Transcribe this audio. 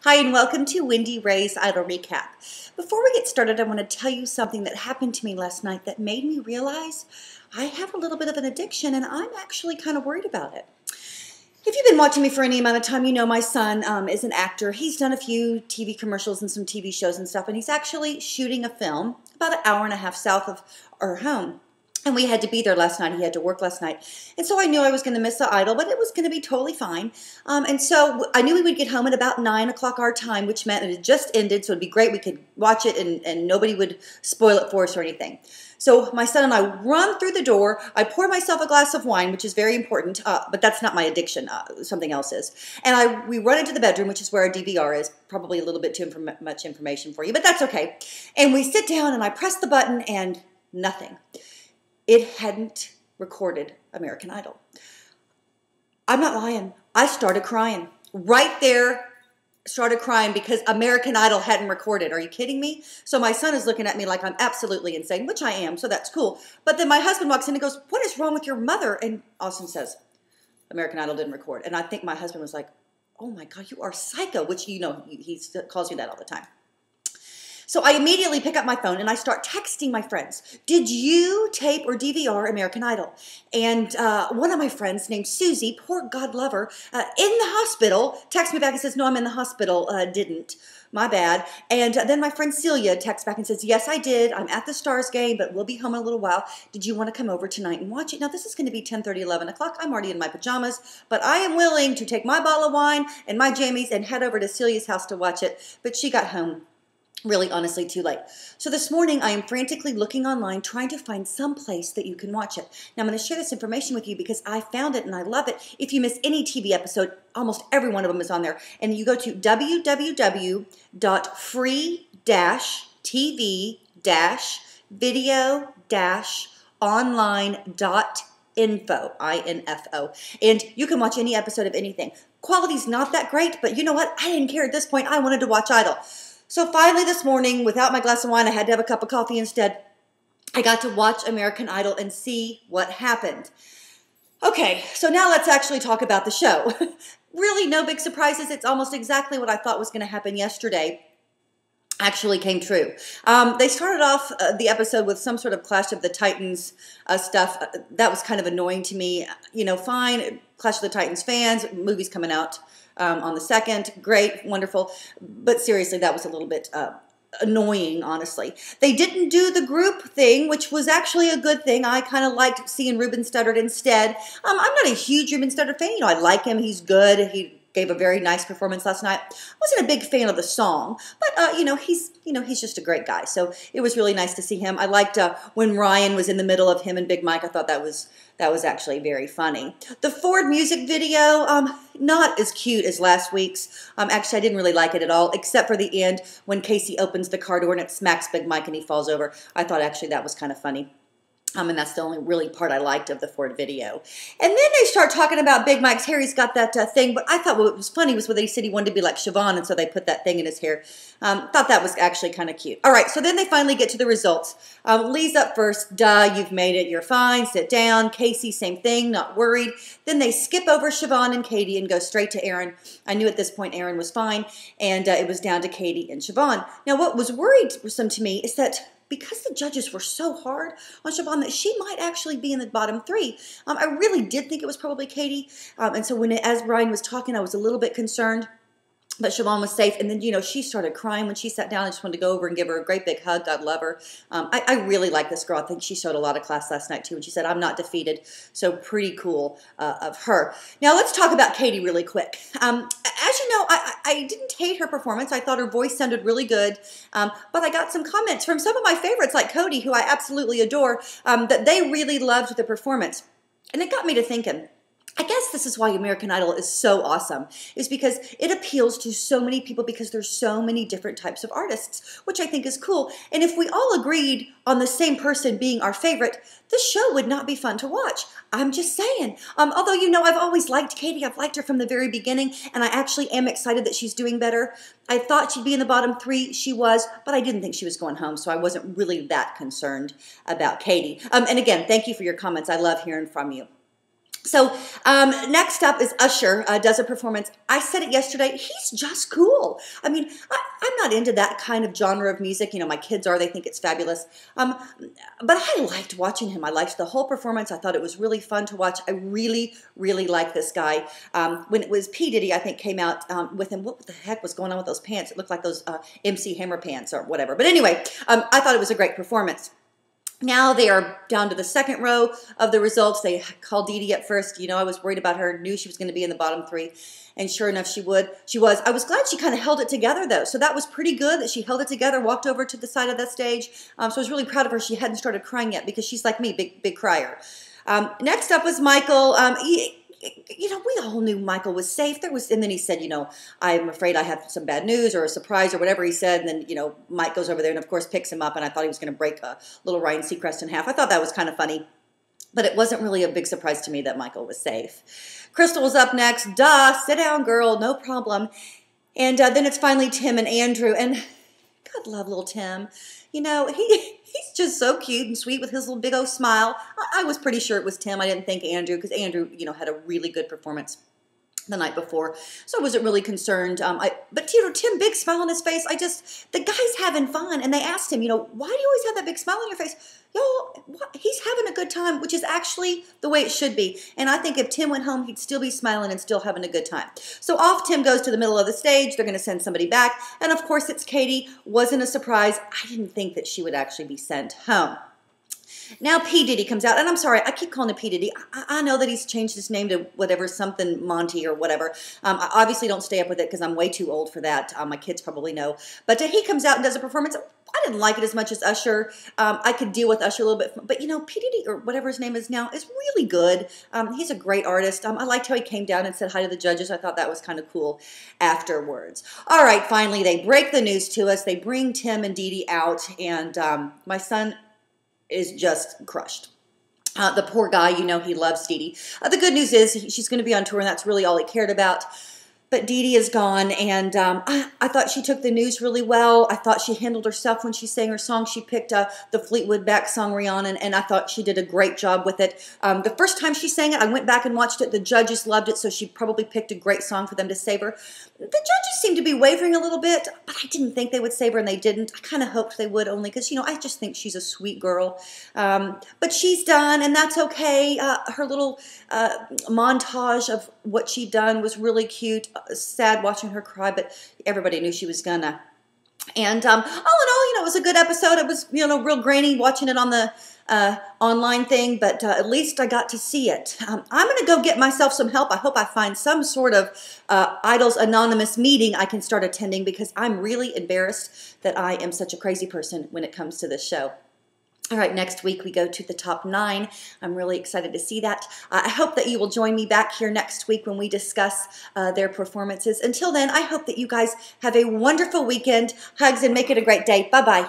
Hi and welcome to Wendy Rae's Idol Recap. Before we get started, I want to tell you something that happened to me last night that made me realize I have a little bit of an addiction and I'm actually kind of worried about it. If you've been watching me for any amount of time, you know my son is an actor. He's done a few TV commercials and some TV shows and stuff, and he's actually shooting a film about an hour and a half south of our home. And we had to be there last night. He had to work last night. And so I knew I was going to miss the Idol, but it was going to be totally fine. And so I knew we would get home at about 9 o'clock our time, which meant it had just ended, so it would be great. We could watch it and nobody would spoil it for us or anything. So my son and I run through the door. I pour myself a glass of wine, which is very important, but that's not my addiction. Something else is. And we run into the bedroom, which is where our DVR is. Probably a little bit too much information for you, but that's okay. And we sit down and I press the button and nothing. It hadn't recorded American Idol. I'm not lying. I started crying. Right there, started crying because American Idol hadn't recorded. Are you kidding me? So my son is looking at me like I'm absolutely insane, which I am, so that's cool. But then my husband walks in and goes, "What is wrong with your mother?" And Austin says, "American Idol didn't record." And I think my husband was like, "Oh my God, you are psycho," which, you know, he calls me that all the time. So I immediately pick up my phone and I start texting my friends. Did you tape or DVR American Idol? And one of my friends named Susie, poor God love her, in the hospital, texts me back and says, "No, I'm in the hospital, didn't. My bad." And then my friend Celia texts back and says, "Yes, I did. I'm at the Stars game, but we'll be home in a little while. Did you want to come over tonight and watch it?" Now, this is going to be 10:30, 11 o'clock. I'm already in my pajamas, but I am willing to take my bottle of wine and my jammies and head over to Celia's house to watch it. But she got home really, honestly, too late. So this morning, I am frantically looking online, trying to find some place that you can watch it. Now, I'm going to share this information with you because I found it and I love it. If you miss any TV episode, almost every one of them is on there. And you go to www.free-tv-video-online.info, I-N-F-O. And you can watch any episode of anything. Quality's not that great, but you know what? I didn't care at this point. I wanted to watch Idol. So finally this morning, without my glass of wine, I had to have a cup of coffee instead. I got to watch American Idol and see what happened. Okay, so now let's actually talk about the show. Really, no big surprises. It's almost exactly what I thought was going to happen yesterday. Actually came true. They started off the episode with some sort of Clash of the Titans stuff. That was kind of annoying to me. You know, fine, Clash of the Titans fans, movie's coming out on the 2nd. Great, wonderful. But seriously, that was a little bit annoying, honestly. They didn't do the group thing, which was actually a good thing. I kind of liked seeing Ruben Studdard instead. I'm not a huge Ruben Studdard fan. You know, I like him. He's good. He gave a very nice performance last night. I wasn't a big fan of the song, but he's just a great guy. So it was really nice to see him. I liked when Ryan was in the middle of him and Big Mike. I thought that was actually very funny. The Ford music video, not as cute as last week's. Actually, I didn't really like it at all, except for the end when Casey opens the car door and it smacks Big Mike and he falls over. I thought actually that was kind of funny. And that's the only really part I liked of the Ford video. And then they start talking about Big Mike's hair. He's got that thing. But I thought what was funny was when they said he wanted to be like Siobhan, and so they put that thing in his hair. Thought that was actually kind of cute. All right, so then they finally get to the results. Lee's up first. Duh, you've made it. You're fine. Sit down. Casey, same thing. Not worried. Then they skip over Siobhan and Katie and go straight to Aaron. I knew at this point Aaron was fine, and it was down to Katie and Siobhan. Now, what was worrisome to me is that because the judges were so hard on Siobhan that she might actually be in the bottom 3. I really did think it was probably Katie. And so as Ryan was talking, I was a little bit concerned. But Siobhan was safe. And then, she started crying when she sat down. I just wanted to go over and give her a great big hug. God love her. I really like this girl. I think she showed a lot of class last night, too. And she said, "I'm not defeated." So pretty cool of her. Now, let's talk about Katie really quick. As you know, I didn't hate her performance. I thought her voice sounded really good. But I got some comments from some of my favorites, like Cody, who I absolutely adore, that they really loved the performance. And it got me to thinking, I guess this is why American Idol is so awesome, is because it appeals to so many people because there's so many different types of artists, which I think is cool. And if we all agreed on the same person being our favorite, the show would not be fun to watch. I'm just saying. Although, I've always liked Katie. I've liked her from the very beginning, and I actually am excited that she's doing better. I thought she'd be in the bottom 3. She was, but I didn't think she was going home, so I wasn't really that concerned about Katie. And again, thank you for your comments. I love hearing from you. So next up is Usher does a performance. I said it yesterday. He's just cool. I mean, I'm not into that kind of genre of music. You know, my kids are. They think it's fabulous. But I liked watching him. I liked the whole performance. I thought it was really fun to watch. I really, really like this guy. When it was P Diddy, I think, came out with him. What the heck was going on with those pants? It looked like those MC Hammer pants or whatever. But anyway, I thought it was a great performance. Now they are down to the second row of the results. They called Diddy at first. You know, I was worried about her, knew she was going to be in the bottom three. And sure enough, she was. I was glad she kind of held it together, though. So that was pretty good that she held it together, walked over to the side of the stage. So I was really proud of her. She hadn't started crying yet because she's like me, big crier. Next up was Michael. You know, we all knew Michael was safe. And then he said, you know, I'm afraid I have some bad news or a surprise or whatever he said. And then, you know, Mike goes over there and, of course, picks him up. And I thought he was going to break a little Ryan Seacrest in half. I thought that was kind of funny. But it wasn't really a big surprise to me that Michael was safe. Crystal was up next. Duh, sit down, girl, no problem. And then it's finally Tim and Andrew. And God love little Tim. You know, he's just so cute and sweet with his little big old smile. I was pretty sure it was Tim. I didn't think Andrew, because Andrew, you know, had a really good performance the night before. So I wasn't really concerned. But, you know, Tim, big smile on his face. The guy's having fun. And they asked him, you know, why do you always have that big smile on your face? Yo, he's having a good time, which is actually the way it should be. And I think if Tim went home, he'd still be smiling and still having a good time. So off Tim goes to the middle of the stage. They're going to send somebody back. And, of course, it's Katie. Wasn't a surprise. I didn't think that she would actually be sent home. Now P Diddy comes out, and I'm sorry, I keep calling him P Diddy. I know that he's changed his name to whatever, something Monte or whatever. I obviously don't stay up with it because I'm way too old for that. My kids probably know. But he comes out and does a performance. I didn't like it as much as Usher. I could deal with Usher a little bit. But, you know, P Diddy, or whatever his name is now, is really good. He's a great artist. I liked how he came down and said hi to the judges. I thought that was kind of cool afterwards. All right, finally, they break the news to us. They bring Tim and Diddy out, and my son is just crushed. The poor guy, you know, he loves Diddy. The good news is she's going to be on tour, and that's really all he cared about. But Diddy is gone, and I thought she took the news really well. I thought she handled herself when she sang her song. She picked the Fleetwood Mac song, Rihanna, and I thought she did a great job with it. The first time she sang it, I went back and watched it. The judges loved it, so she probably picked a great song for them to save her. The judges seemed to be wavering a little bit, but I didn't think they would save her, and they didn't. I kind of hoped they would, only because, you know, I just think she's a sweet girl. But she's done, and that's okay. Her little montage of what she'd done was really cute. Sad watching her cry, but everybody knew she was gonna. And all in all, you know, it was a good episode. It was, you know, real grainy watching it on the online thing, but at least I got to see it. I'm going to go get myself some help. I hope I find some sort of Idols Anonymous meeting I can start attending, because I'm really embarrassed that I am such a crazy person when it comes to this show. All right, next week we go to the top 9. I'm really excited to see that. I hope that you will join me back here next week when we discuss their performances. Until then, I hope that you guys have a wonderful weekend. Hugs and make it a great day. Bye-bye.